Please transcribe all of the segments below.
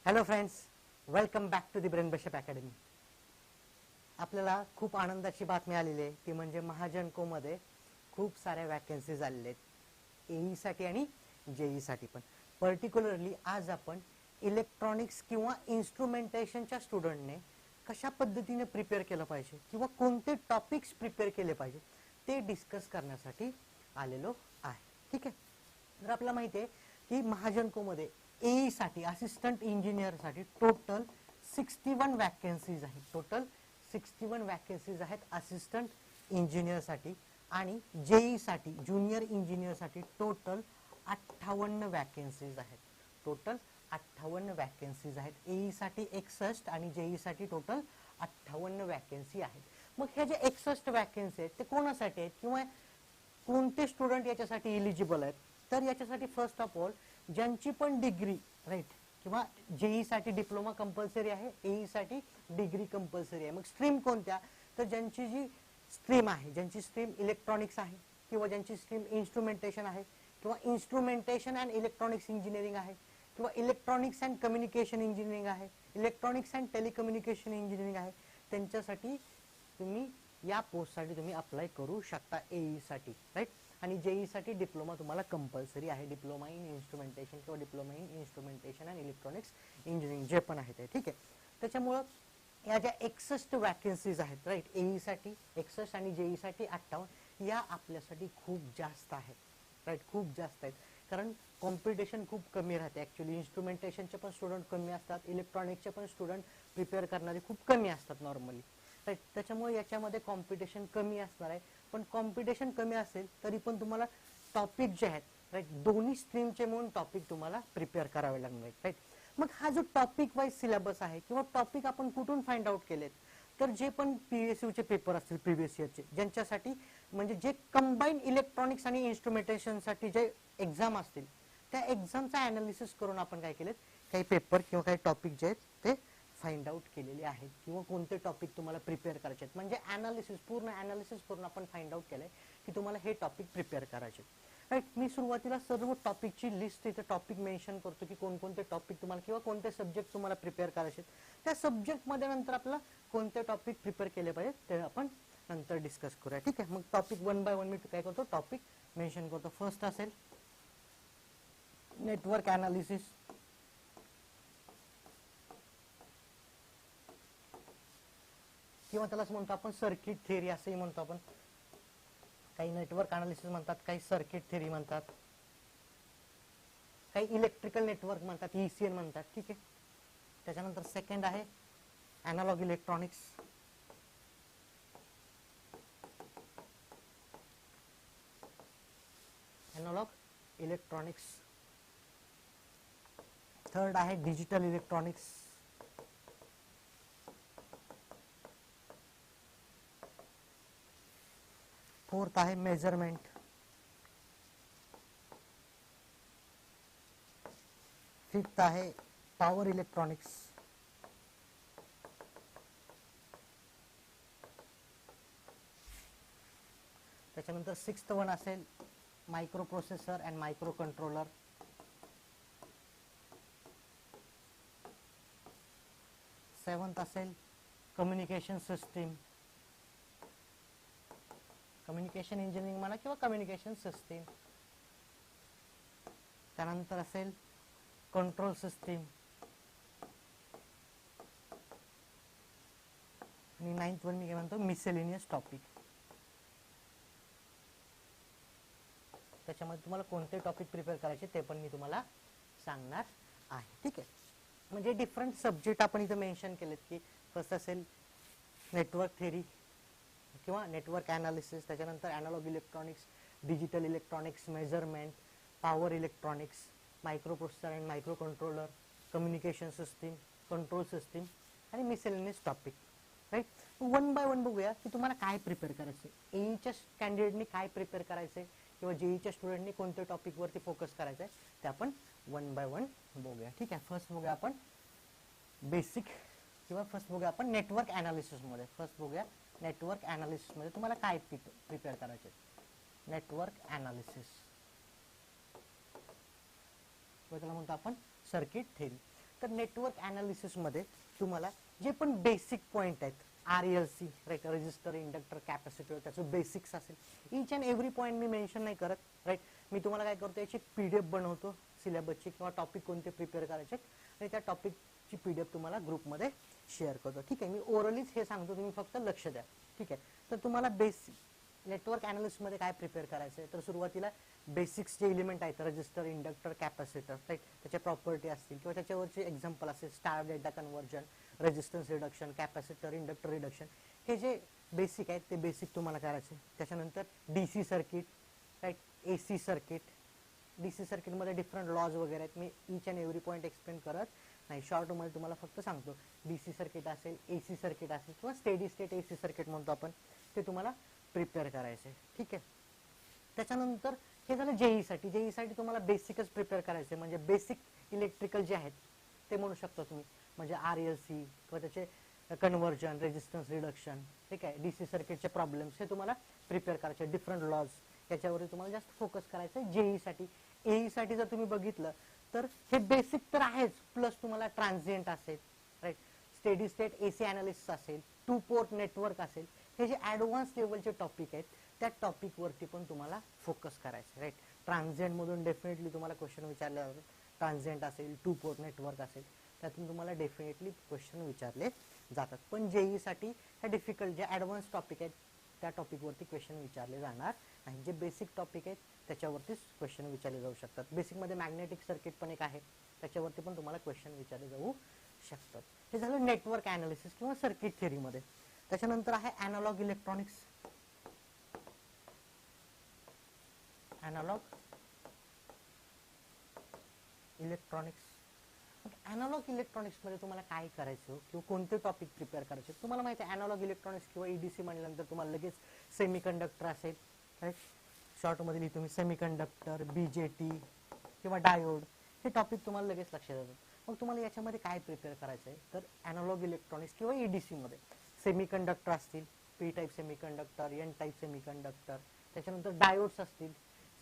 Hello friends, welcome back to the Brain Bishop Academy. आपल्याला खूप आनंदाची बातमी आलेली आहे, ती म्हणजे महाजनको मध्ये खूप साऱ्या वॅकन्सीज आलेल्या आहेत एई साठी आणि जेई साठी पण. पर्टिक्युलरली आज आपण इलेक्ट्रॉनिक्स किंवा इन्स्ट्रुमेंटेशनच्या स्टुडंटने कशा पद्धतीने प्रिपेअर केलं पाहिजे किंवा कोणते टॉपिक्स प्रिपेअर केले पाहिजे ते डिस्कस करण्यासाठी आलेलो आहे. ठीक आहे. तर आपल्याला माहिती आहे की महाजनकोमध्ये एई साठी असिस्टंट इंजिनियर साठी टोटल 61 वॅकन्सीज आहेत. टोटल 61 वॅकन्सीज आहेत असिस्टंट इंजिनियर साठी. आणि जेई साठी ज्युनियर इंजिनियर साठी टोटल 58 वॅकन्सीज आहेत. टोटल 58 वॅकन्सीज आहेत. एई साठी 61 आणि जेई साठी टोटल 58 वॅकन्सी आहेत. मग ह्या जे 61 वॅकन्सी आहेत ते कोणासाठी आहेत किंवा कोणते स्टुडंट याच्यासाठी एलिजिबल आहेत? तर याच्यासाठी फर्स्ट ऑफ ऑल ज्यांची पण डिग्री राईट किंवा जेई साठी डिप्लोमा कंपल्सरी आहे, एई साठी डिग्री कंपल्सरी आहे. मग स्ट्रीम कोणत्या? तर ज्यांची जी स्ट्रीम आहे, ज्यांची स्ट्रीम इलेक्ट्रॉनिक्स आहे किंवा ज्यांची स्ट्रीम इन्स्ट्रुमेंटेशन आहे किंवा इन्स्ट्रुमेंटेशन अँड इलेक्ट्रॉनिक्स इंजिनिअरिंग आहे किंवा इलेक्ट्रॉनिक्स अँड कम्युनिकेशन इंजिनिअरिंग आहे, इलेक्ट्रॉनिक्स अँड टेलिकम्युनिकेशन इंजिनिअरिंग आहे, त्यांच्यासाठी तुम्ही या पोस्टसाठी तुम्ही अप्लाय करू शकता एई साठी राईट. आणि जेई साठी डिप्लोमा तुम्हाला कंपल्सरी आहे, डिप्लोमा इन इन्स्ट्रुमेंटेशन किंवा diploma in instrumentation and electronics engineering जे पण आहे ते. ठीक आहे. त्याच्यामुळं या ज्या 61 वॅकन्सीज आहेत राईट, एई साठी 61 आणि जेई साठी 58, या आपल्यासाठी खूप जास्त आहेत राईट, खूप जास्त आहेत. कारण कॉम्पिटिशन खूप कमी राहते. ॲक्च्युली इन्स्ट्रुमेंटेशनचे पण स्टुडंट कमी असतात, इलेक्ट्रॉनिक्सचे पण स्टुडंट प्रिपेअर करणारे खूप कमी असतात नॉर्मली राईट. त्याच्यामुळे याच्यामध्ये कॉम्पिटिशन कमी असणार आहे. पण कॉम्पिटिशन कमी असेल तरी पण तुम्हाला टॉपिक जे आहेत राईट, दोन्ही स्ट्रीमचे म्हणून टॉपिक तुम्हाला प्रिपेअर करावे लागणार आहेत राईट. मग हा जो टॉपिक वाईज सिलेबस आहे किंवा टॉपिक आपण कुठून फाइंड आउट केलेत? तर जे पण पीएसयूचे पेपर असतील प्रिव्हियस इयरचे, ज्यांच्यासाठी म्हणजे जे कंबाईन इलेक्ट्रॉनिक्स आणि इन्स्ट्रुमेंटेशनसाठी जे एक्झाम असतील त्या एक्झामचा अनालिसिस करून आपण काय केलेत, काही पेपर किंवा काही टॉपिक जे आहेत ते फाइंड आउट केलेले आहेत किंवा कोणते टॉपिक तुम्हाला प्रिपेअर करायचे आहेत. म्हणजे अनालिसिस, पूर्ण अनालिसिस करून आपण फाइंड आउट केलंय की तुम्हाला हे टॉपिक प्रिपेअर करायचे राईट. मी सुरुवातीला सर्व टॉपिकची लिस्ट इथे टॉपिक मेन्शन करतो की कोणकोणते टॉपिक तुम्हाला किंवा कोणते सब्जेक्ट तुम्हाला प्रिपेअर करायचे. त्या सब्जेक्टमध्ये नंतर आपल्याला कोणते टॉपिक प्रिपेअर केले पाहिजे ते आपण नंतर डिस्कस करूया. ठीक आहे. मग टॉपिक वन बाय वन मी काय करतो, टॉपिक मेन्शन करतो. फर्स्ट असेल नेटवर्क अनालिसिस, किंवा त्यालाच म्हणतो आपण सर्किट थिअरी असंही म्हणतो आपण. काही नेटवर्क अनालिसिस म्हणतात, काही सर्किट थिअरी म्हणतात, काही इलेक्ट्रिकल नेटवर्क म्हणतात, ईसीएन म्हणतात. ठीक आहे. त्याच्यानंतर सेकंड आहे analogue electronics, analogue electronics. Third आहे डिजिटल इलेक्ट्रॉनिक्स. फोर्थ आहे मेजरमेंट. फिफ्थ आहे पॉवर इलेक्ट्रॉनिक्स. त्याच्यानंतर सिक्स्थ वन असेल micro processor and micro controller. Seventh असेल कम्युनिकेशन सिस्टीम, कम्युनिकेशन इंजिनिअरिंग म्हणा किंवा कम्युनिकेशन सिस्टीम. त्यानंतर असेल कंट्रोल सिस्टीम. आणि नाइन्थ वन मी काय म्हणतो मिसेलेनियस टॉपिक. त्याच्यामध्ये तुम्हाला कोणते टॉपिक प्रिपेअर करायचे ते पण मी तुम्हाला सांगणार आहे. ठीक आहे. म्हणजे डिफरंट सब्जेक्ट आपण इथं मेन्शन केलेत की फर्स्ट असेल नेटवर्क थिअरी किंवा नेटवर्क अनालिसिस, त्याच्यानंतर analogue electronics, digital electronics, measurement, power electronics, micro processor and micro controller, communication system, control system आणि miscellaneous topic right. One by one बघूया की तुम्हाला काय प्रिपेअर करायचं. एईच्या कॅन्डिडेटनी काय प्रिपेअर करायचंय किंवा जेईच्या स्टुडंटनी कोणत्या टॉपिकवरती फोकस करायचं आहे ते आपण वन बाय वन बघूया. ठीक आहे. फर्स्ट बघूया आपण बेसिक किंवा फर्स्ट बघूया आपण नेटवर्क अनालिसिस मध्ये. फर्स्ट बघूया नेटवर्क अनालिसिस मध्ये तुम्हाला काय प्रिपेअर करायचे. नेटवर्क अनालिसिस त्याला म्हणतो आपण सर्किट थिअरी. तर नेटवर्क ॲनालिसिस मध्ये तुम्हाला जे पण बेसिक पॉइंट आहेत, RLC right, resistor, inductor, capacitor, त्याचं बेसिक्स असेल, इच अँड एव्हरी पॉइंट मी मेन्शन नाही करत राईट. मी तुम्हाला काय करतो, याची PDF बनवतो सिलेबसची किंवा टॉपिक कोणते प्रिपेअर करायचे आणि त्या टॉपिकची PDF तुम्हाला ग्रुपमध्ये शेअर करतो. ठीक आहे, मी ओरलीच हे सांगतो, तुम्ही फक्त लक्ष द्या. ठीक आहे, तर तुम्हाला बेसिक नेटवर्क ॲनालिसिस मध्ये काय प्रिपेअर करायचं आहे, तर सुरुवातीला बेसिक्स जे एलिमेंट आहेत, रजिस्टर, इंडक्टर, कॅपॅसिटर राईट, त्याच्या प्रॉपर्टी असतील किंवा त्याच्यावरचे एक्झाम्पल असेल, star data conversion, resistance reduction, capacitor inductor reduction, हे जे बेसिक आहेत ते बेसिक तुम्हाला करायचे. त्याच्यानंतर DC circuit right, AC circuit. DC सर्किटमध्ये डिफरंट लॉज वगैरे आहेत, मी each and every point explain करत नाही, शॉर्टमध्ये तुम्हाला फक्त सांगतो. DC सर्किट असेल, AC सर्किट असेल किंवा स्टेडी स्टेट AC सर्किट म्हणतो आपण, ते तुम्हाला प्रिपेअर करायचे. ठीक आहे, त्याच्यानंतर हे झालं JEE साठी. JEE साठी तुम्हाला बेसिकच प्रिपेअर करायचे, म्हणजे बेसिक इलेक्ट्रिकल जे आहेत ते म्हणू शकता तुम्ही, म्हणजे RLC किंवा त्याचे कन्व्हर्जन, रेजिस्टन्स रिडक्शन. ठीक आहे, DC सर्किटचे प्रॉब्लेम्स हे तुम्हाला प्रिपेअर करायचे, डिफरंट लॉज, याच्यावरती तुम्हाला जास्त फोकस करायचं आहे JEE साठी. AE साठी जर तुम्ही बघितलं तर हे बेसिक तर आहेच, प्लस तुम्हाला ट्रान्झिएंट असेल right, steady state AC analysis असेल, 2 पोर्ट नेटवर्क असेल, हे जे ॲडव्हान्स लेवलचे टॉपिक आहेत त्या टॉपिक वरती पण तुम्हाला फोकस करायचं राईट. ट्रान्झिएंट मधून डेफिनेटली तुम्हाला क्वेश्चन विचारले जातात, ट्रान्झिएंट असेल, 2 पोर्ट नेटवर्क असेल, त्यातून तुम्हाला डेफिनेटली क्वेश्चन विचारले जातात. पण JEE साठी ह्या डिफिकल्ट जे ॲडव्हान्स टॉपिक आहेत त्या टॉपिक वरती क्वेश्चन विचारले जाणार नाही. जे बेसिक टॉपिक आहेत त्याच्यावरतीच क्वेश्चन विचारले जाऊ शकतात. बेसिक मध्ये मॅग्नेटिक सर्किट पण एक आहे, त्याच्यावरती पण तुम्हाला क्वेश्चन विचारले जाऊ शकतात. हे झालं नेटवर्क ॲनालिसिस किंवा सर्किट थिअरी मध्ये. त्याच्यानंतर आहे analogue electronics. Analogue electronics. Analogue electronics मध्ये तुम्हाला काय करायचं किंवा कोणते टॉपिक प्रिपेअर करायचे, तुम्हाला माहिती आहे अॅनालॉग इलेक्ट्रॉनिक्स किंवा EDC म्हणल्यानंतर तुम्हाला लगेच सेमीकंडक्टर असेल राईट, शॉर्ट मध्ये लिहितो मी सेमीकंडक्टर, BJT किंवा डायोड, हे टॉपिक तुम्हाला लगेच लक्षात येतात. मग तुम्हाला याच्यामध्ये काय प्रिपेअर करायचं आहे, तर अॅनालॉग इलेक्ट्रॉनिक्स किंवा EDC मध्ये सेमीकंडक्टर असतील, P type semiconductor, N type semiconductor, त्याच्यानंतर डायोड्स असतील,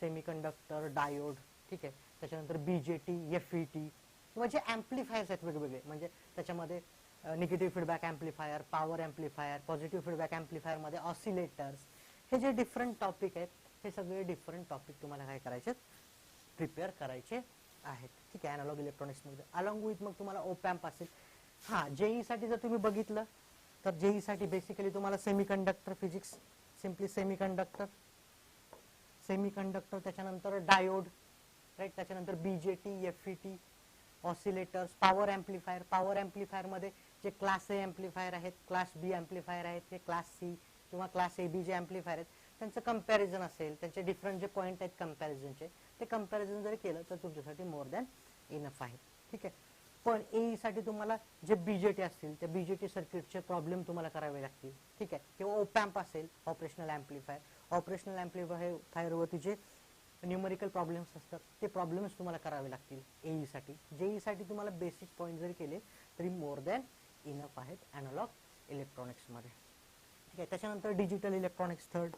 सेमीकंडक्टर, डायोड. ठीक आहे, त्याच्यानंतर BJT, FET किंवा जे ॲम्प्लिफायर्स आहेत वेगवेगळे, म्हणजे त्याच्यामध्ये negative feedback amplifier, power amplifier, positive feedback amplifier मध्ये ऑसिलेटर्स, हे जे डिफरंट टॉपिक आहेत हे सगळे डिफरंट टॉपिक तुम्हाला काय करायचे, प्रिपेअर करायचे आहेत. ठीक आहे, अॅनालॉग इलेक्ट्रॉनिक्स मध्ये अलॉंग विथ मग तुम्हाला ओपॅम्प असेल. हा, JEE साठी जर तुम्ही बघितलं तर JEE साठी बेसिकली तुम्हाला सेमीकंडक्टर फिजिक्स, सिम्पली सेमीकंडक्टर, त्याच्यानंतर डायोड राईट, त्याच्यानंतर BJT, FET, oscillators, power amplifier. Power amplifier मध्ये जे क्लास A ॲम्प्लिफायर आहेत, क्लास B ॲम्प्लिफायर आहेत, हे क्लास C किंवा क्लास AB जे ॲम्प्लिफायर आहेत त्यांचं कंपॅरिझन असेल, त्यांचे डिफरंट जे पॉईंट आहेत कंपॅरिझनचे, ते कंपॅरिझन जर केलं तर तुमच्यासाठी मोर दॅन इनफ आहे. ठीक आहे, पण AE साठी तुम्हाला जे BJT असतील त्या BJT सर्किटचे प्रॉब्लेम तुम्हाला करावे लागतील. ठीक आहे, किंवा ओपॅम्प असेल, ऑपरेशनल ॲम्प्लिफायर. ऑपरेशनल ॲम्प्लिफायर वरती जे न्यूमरिकल प्रॉब्लेम्स असतात ते प्रॉब्लेम्स तुम्हाला करावे लागतील AE साठी. JEE साठी तुम्हाला बेसिक पॉईंट जरी केले तरी मोर दॅन इनफ आहेत अॅनालॉग इलेक्ट्रॉनिक्स मध्ये. ठीक आहे, त्याच्यानंतर digital electronics third.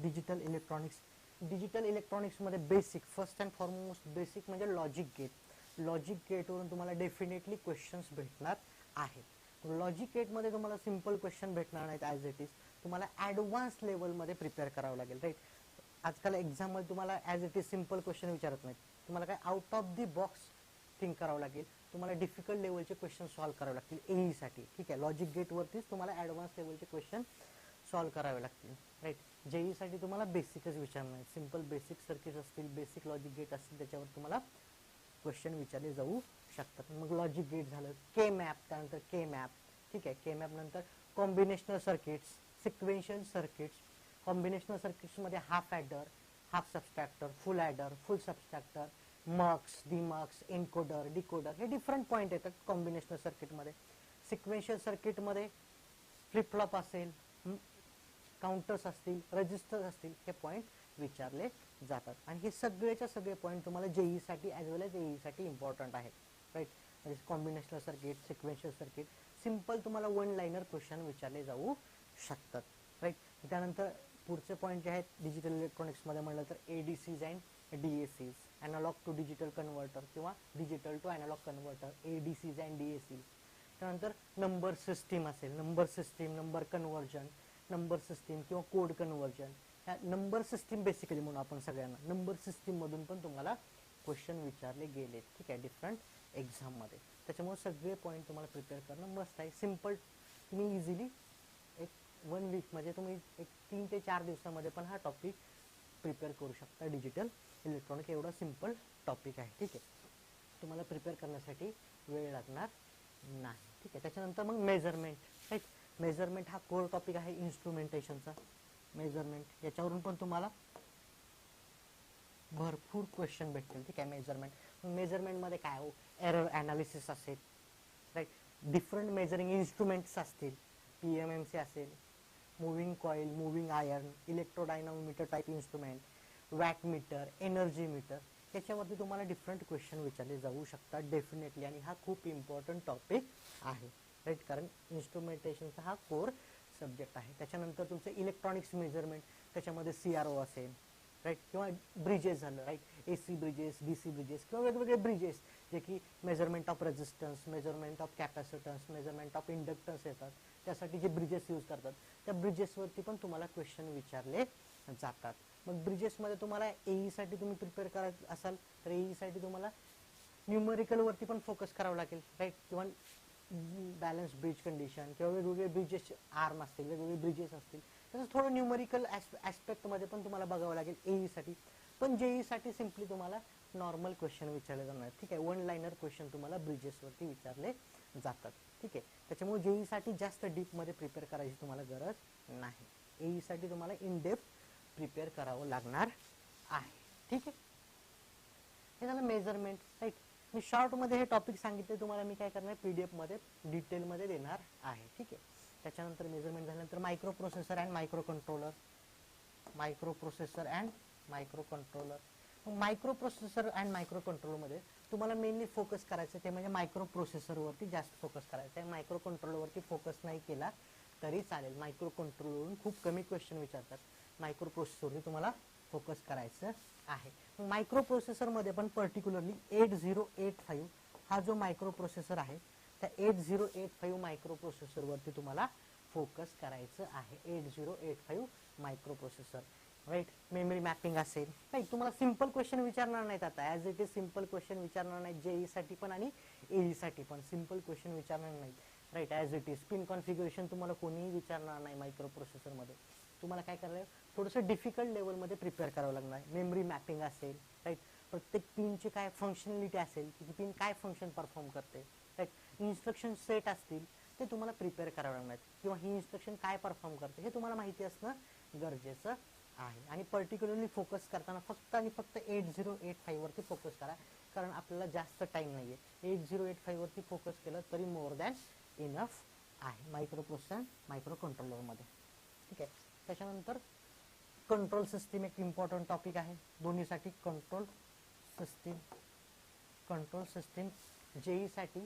Digital electronics. Digital electronics मध्ये basic, first and foremost basic म्हणजे लॉजिक गेट. लॉजिक गेटवरून तुम्हाला डेफिनेटली क्वेश्चन्स भेटणार आहेत. लॉजिक गेट मध्ये तुम्हाला सिंपल क्वेश्चन भेटणार नाहीत ॲज इट इज, तुम्हाला ॲडव्हान्स लेवलमध्ये प्रिपेअर करावं लागेल राईट. आजकाल एक्झाम मध्ये तुम्हाला as it is simple question विचारत नाहीत, तुम्हाला काय out of the box think करावं लागेल, तुम्हाला डिफिकल्ट लेवलचे क्वेश्चन सॉल्व्ह करावे लागतील AE साठी. ठीक आहे, लॉजिक गेट वरतीच तुम्हाला ॲडव्हान्स लेवलचे क्वेश्चन सॉल्व्ह करावे लागतील राईट. JEE साठी तुम्हाला बेसिकच विचारणार, सिंपल बेसिक सर्किट असतील, बेसिक लॉजिक गेट असतील, त्याच्यावर तुम्हाला क्वेश्चन विचारले जाऊ शकतात. मग लॉजिक गेट झालं, के मॅप, त्यानंतर के मॅप. ठीक आहे, के मॅप नंतर combinational circuits, sequential circuits. Combinational circuits मध्ये half adder, half subtractor, full adder, full subtractor, mux, demux, encoder, decoder, हे डिफरंट पॉईंट येतात कॉम्बिनेशनल सर्किट मध्ये. सिक्वेन्शियल सर्किट मध्ये फ्लिप फ्लॉप असेल, काउंटर्स असतील, रजिस्टर्स असतील, हे पॉईंट विचारले जातात. आणि हे सगळेच्या सगळे पॉईंट तुम्हाला JEE साठी ॲज वेल एज AE साठी इम्पॉर्टंट आहेत राईट. म्हणजे combinational circuit, sequential circuit, simple तुम्हाला वन लाइनर क्वेश्चन विचारले जाऊ शकतात राईट. त्यानंतर पुढचे पॉईंट जे आहेत डिजिटल इलेक्ट्रॉनिक्स मध्ये म्हणलं तर ADCs and DACs. Analogue to digital converter किंवा digital to analogue converter, ADCs and DACs. त्यानंतर नंबर सिस्टीम असेल, number system, number conversion, number system किंवा कोड कन्व्हर्जन. ह्या नंबर सिस्टीम बेसिकली म्हणून आपण सगळ्यांना नंबर सिस्टीम मधून पण तुम्हाला क्वेश्चन विचारले गेले, ठीक आहे, डिफरंट एक्झाम मध्ये. त्याच्यामुळे सगळे पॉईंट तुम्हाला प्रिपेअर करणं मस्त आहे. सिम्पल, तुम्ही इझिली एक 1 वीक म्हणजे तुम्ही एक 3 ते 4 दिवसामध्ये पण हा टॉपिक प्रिपेअर करू शकता. डिजिटल इलेक्ट्रॉनिक एवढा सिम्पल टॉपिक आहे, ठीक आहे. तुम्हाला प्रिपेअर करण्यासाठी वेळ लागणार नाही, ठीक आहे. त्याच्यानंतर मग मेजरमेंट, राईट. मेजरमेंट हा कोर टॉपिक आहे इन्स्ट्रुमेंटेशनचा. मेजरमेंट याच्यावरून पण तुम्हाला भरपूर क्वेश्चन भेटतील, ठीक आहे. मेजरमेंट मध्ये काय हो, एरर अनालिसिस असेल, राईट. डिफरंट मेजरिंग इन्स्ट्रुमेंट्स असतील, PMMC असेल, moving coil, moving iron, electrodynamometer type instrument, watt meter, energy meter, याच्यावरती तुम्हाला डिफरंट क्वेश्चन विचारले जाऊ शकतात डेफिनेटली. आणि हा खूप इम्पॉर्टंट टॉपिक आहे, राईट, कारण इन्स्ट्रुमेंटेशनचा हा कोर सब्जेक्ट आहे. त्याच्यानंतर तुमचं इलेक्ट्रॉनिक्स मेजरमेंट, त्याच्यामध्ये CRO असेल, राईट, किंवा ब्रिजेस झालं, right, AC bridges, DC bridges किंवा वेगवेगळे ब्रिजेस जे की measurement of resistance, measurement of capacitance, measurement of inductance येतात. त्यासाठी जे ब्रिजेस यूज करतात त्या ब्रिजेसवरती पण तुम्हाला क्वेश्चन विचारले जातात. मग ब्रिजेसमध्ये तुम्हाला AE साठी तुम्ही प्रिपेअर करायचं असाल तर AE साठी तुम्हाला न्यूमरिकल वरती पण फोकस करावं लागेल, राईट, किंवा बॅलन्स ब्रिज कंडिशन किंवा वेगवेगळे ब्रिजेस आर्म असतील, वेगवेगळे ब्रिजेस असतील, त्याचं थोडं न्यूमरिकल ऍस्पेक्ट मध्ये पण तुम्हाला बघावं लागेल AE साठी. पण JEE साठी सिम्पली तुम्हाला नॉर्मल क्वेश्चन विचारले जाणार, ठीक आहे. 1 लाइनर क्वेश्चन तुम्हाला ब्रिजेस वरती विचारले जातात, ठीक आहे. त्याच्यामुळे JEE साठी जास्त डीप मध्ये प्रिपेअर करायची तुम्हाला गरज नाही. AE साठी तुम्हाला इन डेप्थ प्रिपेअर करावं लागणार आहे, ठीक आहे. हे झालं मेजरमेंट, राईट. मी शॉर्ट मध्ये हे टॉपिक सांगितले तुम्हाला, मी काय करणार PDF मध्ये डिटेल मध्ये देणार आहे, ठीक आहे. त्याच्यानंतर मेजरमेंट झाल्यानंतर micro processor and micro controller, micro processor and micro controller. Micro processor and micro controller मध्ये तुम्हाला मेनली फोकस करायचं ते म्हणजे मायक्रो प्रोसेसर वरती जास्त फोकस करायचं आहे. मायक्रो कंट्रोलर वरती फोकस नाही केला तरी चालेल. मायक्रो कंट्रोलर वरून खूप कमी क्वेश्चन विचारतात. मायक्रो प्रोसेसर वरती तुम्हाला फोकस करायचं आहे. मायक्रो प्रोसेसर मध्ये पण पर्टिक्युलरली 8085 हा जो मायक्रो प्रोसेसर आहे त्या 8085 मायक्रो प्रोसेसर वरती तुम्हाला फोकस करायचं आहे. 8085 microprocessor, right. Memory mapping असेल, राईट. तुम्हाला सिंपल क्वेश्चन विचारणार नाहीत आता, as it is simple question विचारणार नाहीत. JEE साठी पण आणि AE साठी पण सिंपल क्वेश्चन विचारणार नाहीत, right. As it is pin configuration तुम्हाला कोणीही विचारणार नाही मायक्रो प्रोसेसर मध्ये. तुम्हाला काय करायला थोडंसं डिफिकल्ट लेवल मध्ये प्रिपेअर करावं लागणार. मेमरी मॅपिंग असेल, राईट. प्रत्येक पिनची काय फंक्शनॅलिटी असेल, की पिन काय फंक्शन परफॉर्म करते, राईट. इन्स्ट्रक्शन सेट असतील ते तुम्हाला प्रिपेअर करावं लागणार, किंवा ही इन्स्ट्रक्शन काय परफॉर्म करते हे तुम्हाला माहिती असणं गरजेचं आहे. आणि पर्टिक्युलरली फोकस करताना फक्त आणि फक्त 8085 वरती फोकस करा, कारण आपल्याला जास्त टाइम नाहीये. 8085 वरती फोकस केलं तरी मोर दॅन इनफ आहे मायक्रो प्रोसेसर मायक्रो कंट्रोलर मध्ये, ठीक आहे. त्याच्यानंतर कंट्रोल सिस्टीम एक इम्पॉर्टंट टॉपिक आहे दोन्हीसाठी. कंट्रोल सिस्टीम JEE साठी,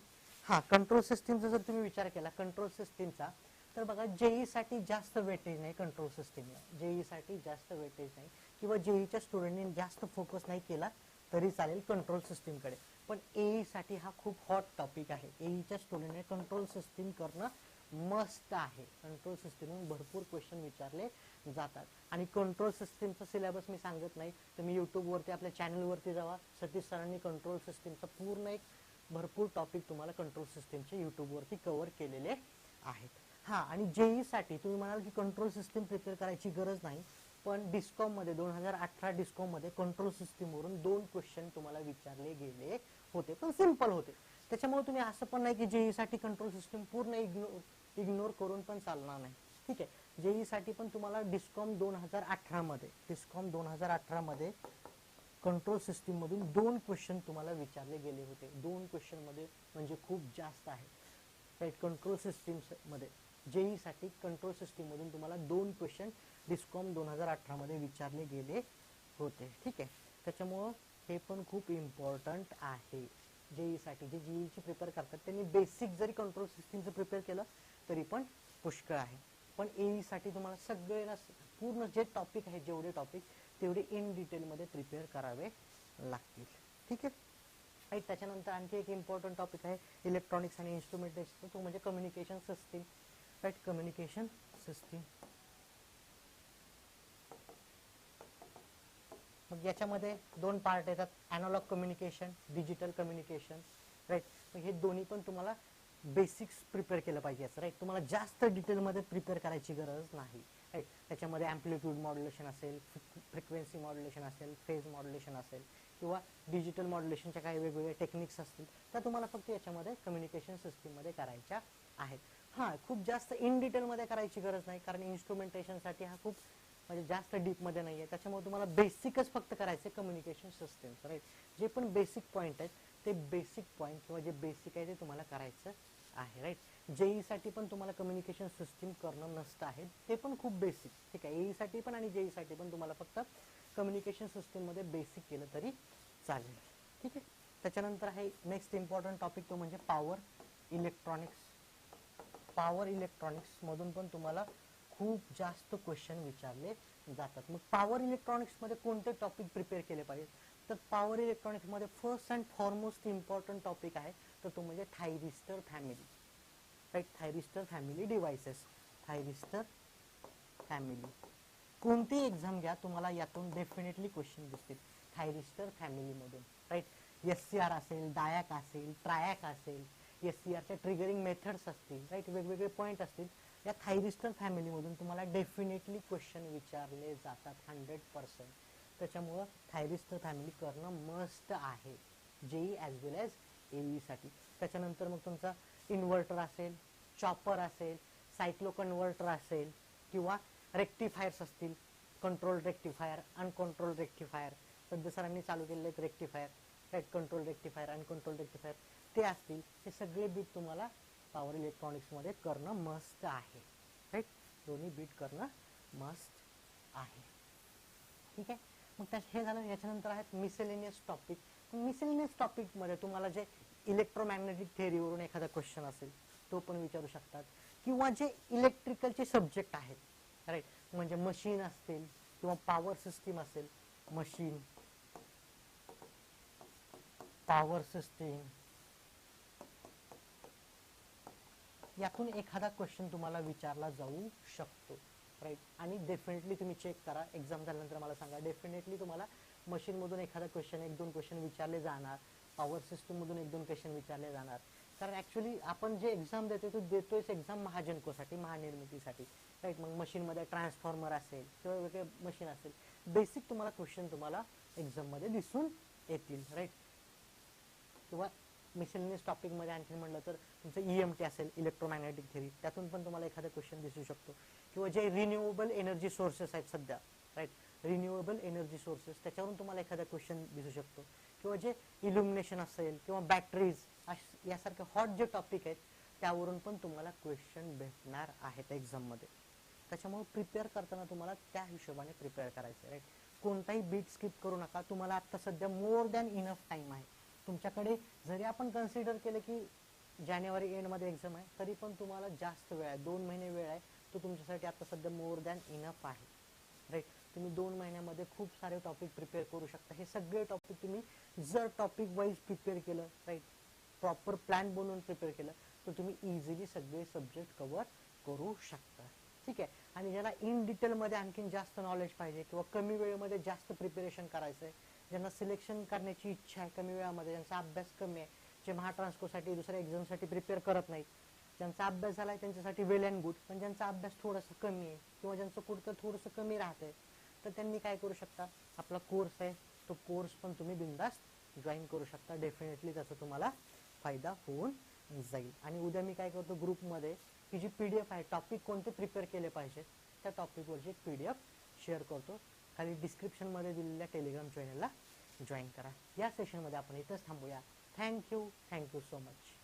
हा, कंट्रोल सिस्टीमचा जर तुम्ही विचार केला कंट्रोल सिस्टीमचा, तर बघा JEE साठी जास्त वेटेज नाही कंट्रोल सिस्टीमला. JEE साठी जास्त वेटेज नाही, किंवा JEEच्या स्टुडंटनी जास्त फोकस नाही केला तरी चालेल कंट्रोल सिस्टीम कडे. पण AE साठी हा खूप हॉट टॉपिक आहे. AEच्या स्टुडंटने कंट्रोल सिस्टीम करणं मस्त आहे. कंट्रोल सिस्टीम भरपूर क्वेश्चन विचारले जातात. आणि कंट्रोल सिस्टीमचा सिलेबस मी सांगत नाही, तुम्ही युट्यूब वरती आपल्या चॅनल वरती जावा. सतीश सरांनी कंट्रोल सिस्टीमचा पूर्ण एक भरपूर टॉपिक तुम्हाला कंट्रोल सिस्टीमचे युट्यूब वरती कव्हर केलेले आहेत. हा, आणि JEE साठी तुम्ही म्हणाल की कंट्रोल सिस्टीम प्रिपेअर करायची गरज नाही, पण डिस्कॉम मध्ये 2018 डिस्कॉम मध्ये कंट्रोल सिस्टीम वरून 2 क्वेश्चन तुम्हाला विचारले गेले होते, पण सिंपल होते. त्याच्यामुळे तुम्ही असं पण नाही की JEE साठी कंट्रोल सिस्टीम पूर्ण इग्नोर करून पण चालणार नाही, ठीक आहे. JEE साठी पण तुम्हाला डिस्कॉम 2018 मध्ये कंट्रोल सिस्टीम मधून 2 क्वेश्चन तुम्हाला विचारले गेले होते. 2 क्वेश्चन मध्ये म्हणजे खूप जास्त आहे, राईट. कंट्रोल सिस्टीम मध्ये JEE साठी कंट्रोल सिस्टीम मधून तुम्हाला 2 क्वेश्चन डिस्कॉम 2018 मध्ये विचारले गेले होते, ठीक आहे. त्याच्यामुळं हे पण खूप इम्पॉर्टंट आहे. JEE साठी जे JEE ची प्रिपेअर करतात त्यांनी बेसिक जरी कंट्रोल सिस्टीमचं प्रिपेअर केलं तरी पण पुष्कळ आहे. पण AE साठी तुम्हाला सगळे पूर्ण जे टॉपिक आहे, जेवढे टॉपिक तेवढे इन डिटेल मध्ये प्रिपेअर करावे लागतील. ठीक आहे राईट. त्याच्यानंतर आणखी एक इम्पॉर्टंट टॉपिक आहे इलेक्ट्रॉनिक्स आणि इन्स्ट्रुमेंटेशन, तो म्हणजे communication system. Right, communication system. मग याच्यामध्ये दोन पार्ट येतात, analog communication, digital communication. Right, मग हे दोन्ही पण तुम्हाला बेसिक्स प्रिपेअर केलं पाहिजे याचं. राईट, तुम्हाला जास्त डिटेलमध्ये प्रिपेअर करायची गरज नाही. राईट, त्याच्यामध्ये ॲम्प्लिट्यूड मॉड्युलेशन असेल, फ्रिक्वेन्सी मॉड्युलेशन असेल, फेज मॉड्युलेशन असेल किंवा डिजिटल मॉड्युलेशनच्या काही वेगवेगळे टेक्निक्स असतील, त्या तुम्हाला फक्त याच्यामध्ये कम्युनिकेशन सिस्टीममध्ये करायच्या आहेत. हां, खूप जास्त इन डिटेलमध्ये करायची गरज नाही, कारण इन्स्ट्रुमेंटेशनसाठी हा खूप म्हणजे जास्त डीपमध्ये नाही आहे. त्याच्यामुळे तुम्हाला बेसिकच फक्त करायचं आहे कम्युनिकेशन सिस्टीम. राईट, जे पण बेसिक पॉईंट आहेत ते बेसिक पॉईंट किंवा जे बेसिक आहे ते तुम्हाला करायचं आहे. राईट, जेईसाठी पण तुम्हाला कम्युनिकेशन सिस्टीम करणं नसतं आहे, ते पण खूप बेसिक. ठीक आहे, एईसाठी पण आणि जेईसाठी पण तुम्हाला फक्त कम्युनिकेशन सिस्टीममध्ये बेसिक केलं तरी चालेल. ठीक आहे, त्याच्यानंतर आहे नेक्स्ट इम्पॉर्टंट टॉपिक, तो म्हणजे पॉवर इलेक्ट्रॉनिक्स. पॉवर इलेक्ट्रॉनिक्स मधून पण तुम्हाला खूप जास्त क्वेश्चन विचारले जातात. मग पॉवर इलेक्ट्रॉनिक्स मध्ये कोणते टॉपिक प्रिपेअर केले पाहिजे, तर पॉवर इलेक्ट्रॉनिक्स मध्ये first and foremost important topic आहे तर तो म्हणजे thyristor family. Right, thyristor family devices. Thyristor family कोणती एक्झाम घ्या तुम्हाला यातून डेफिनेटली क्वेश्चन दिसतील थायरिस्टर फॅमिली मधून. राईट, SCR असेल, डायॅक असेल, ट्रायॅक असेल, SCRच्या ट्रिगरिंग मेथड्स असतील. राईट, वेगवेगळे पॉईंट असतील, या थायरिस्टर फॅमिलीमधून तुम्हाला डेफिनेटली क्वेश्चन विचारले जातात 100%. त्याच्यामुळं थायरिस्टर फॅमिली करणं मस्ट आहे जेई ॲज वेल ॲज एईसाठी. त्याच्यानंतर मग तुमचा इन्व्हर्टर असेल, चॉपर असेल, सायक्लो कन्व्हर्टर असेल किंवा रेक्टिफायर्स असतील, कंट्रोल रेक्टिफायर, अनकंट्रोल रेक्टिफायर. सध्या सरांनी चालू केलेले आहेत rectifier. Right, control rectifier, uncontrol rectifier ते असतील. हे सगळे बीट तुम्हाला पॉवर इलेक्ट्रॉनिक्समध्ये करणं मस्ट आहे. राईट, दोन्ही बीट करणं मस्ट आहे. ठीक आहे, मग हे झालं. याच्यानंतर आहेत मिसेलेनियस टॉपिक. मिसेलेनियस टॉपिकमध्ये तुम्हाला जे इलेक्ट्रोमॅग्नेटिक थेअरीवरून एखादा क्वेश्चन असेल तो पण विचारू शकतात, किंवा जे इलेक्ट्रिकलचे सब्जेक्ट आहेत. राईट, म्हणजे मशीन असतील किंवा पॉवर सिस्टीम असेल, मशीन, पॉवर सिस्टीम, यातून एखादा क्वेश्चन तुम्हाला विचारला जाऊ शकतो. राईट, आणि डेफिनेटली तुम्ही चेक करा, एक्झाम झाल्यानंतर मला सांगा, डेफिनेटली तुम्हाला मशीन मधून एखादा क्वेश्चन, 1-2 क्वेश्चन विचारले जाणार, पॉवर सिस्टीम मधून 1-2 क्वेश्चन विचारले जाणार. कारण ऍक्च्युली आपण जे एक्झाम देतोय तो देतोयच एक्झाम महाजनकोसाठी, महानिर्मितीसाठी. राईट, मग मशीनमध्ये ट्रान्सफॉर्मर असेल किंवा वेगळे मशीन असेल, बेसिक तुम्हाला क्वेश्चन तुम्हाला एक्झाम मध्ये दिसून येतील. राईट, किंवा मिसेलेनियस टॉपिक मध्ये आणखी म्हणलं तर तुमचं EMT असेल, इलेक्ट्रोमॅग्नेटिक थेरी, त्यातून पण तुम्हाला एखादा क्वेश्चन दिसू शकतो. किंवा जे रिन्युएबल एनर्जी सोर्सेस आहेत सध्या, राईट, रिन्युएबल एनर्जी सोर्सेस, त्याच्यावरून तुम्हाला एखादा क्वेश्चन दिसू शकतो. किंवा जे इल्युमिनेशन असेल किंवा बॅटरीज यासारखे हॉट जे टॉपिक आहेत त्यावरून पण तुम्हाला क्वेश्चन भेटणार आहेत एक्झाम मध्ये. त्याच्यामुळे प्रिपेअर करताना तुम्हाला त्या हिशोबाने प्रिपेअर करायचं. राईट, कोणताही बीट स्किप करू नका. तुम्हाला आता सध्या मोर दॅन इनफ टाइम आहे तुमच्याकडे. जरी आपण कन्सिडर केलं की जानेवारी एंड मध्ये एक्झाम आहे, तरी पण तुम्हाला जास्त वेळ आहे, 2 महिने वेळ आहे, तो तुमच्यासाठी आता सध्या मोर दॅन इनफ आहे. राईट, तुम्ही 2 महिन्यामध्ये खूप सारे टॉपिक प्रिपेअर करू शकता. हे सगळे टॉपिक तुम्ही जर टॉपिक वाईज प्रिपेअर केलं, राईट, प्रॉपर प्लॅन बनवून प्रिपेअर केलं, तर तुम्ही इझिली सगळे सब्जेक्ट कव्हर करू शकता. ठीक आहे, आणि ज्याला इन डिटेलमध्ये आणखीन जास्त नॉलेज पाहिजे किंवा कमी वेळेमध्ये जास्त प्रिपरेशन करायचं आहे, ज्यांना सिलेक्शन करण्याची इच्छा आहे कमी वेळामध्ये, ज्यांचा अभ्यास कमी आहे, जे महाट्रान्सकोसाठी दुसऱ्या एक्झामसाठी प्रिपेअर करत नाहीत, ज्यांचा अभ्यास झाला आहे त्यांच्यासाठी वेल अँड गुड, पण ज्यांचा अभ्यास थोडासा कमी आहे किंवा ज्यांचं कुठं थोडंसं कमी राहतंय, तर त्यांनी काय करू शकता, आपला कोर्स आहे तो कोर्स पण तुम्ही बिंदास्त जॉईन करू शकता. डेफिनेटली त्याचा तुम्हाला फायदा होऊन जाईल. आणि उद्या मी काय करतो, ग्रुपमध्ये ही जी PDF आहे, टॉपिक कोणते प्रिपेअर केले पाहिजे त्या टॉपिकवरची एक PDF शेअर करतो. खाली डिस्क्रिप्शनमध्ये दिलेल्या टेलिग्राम चॅनलला जॉईन करा. या सेशनमध्ये आपण इथंच थांबूया. Thank you so much.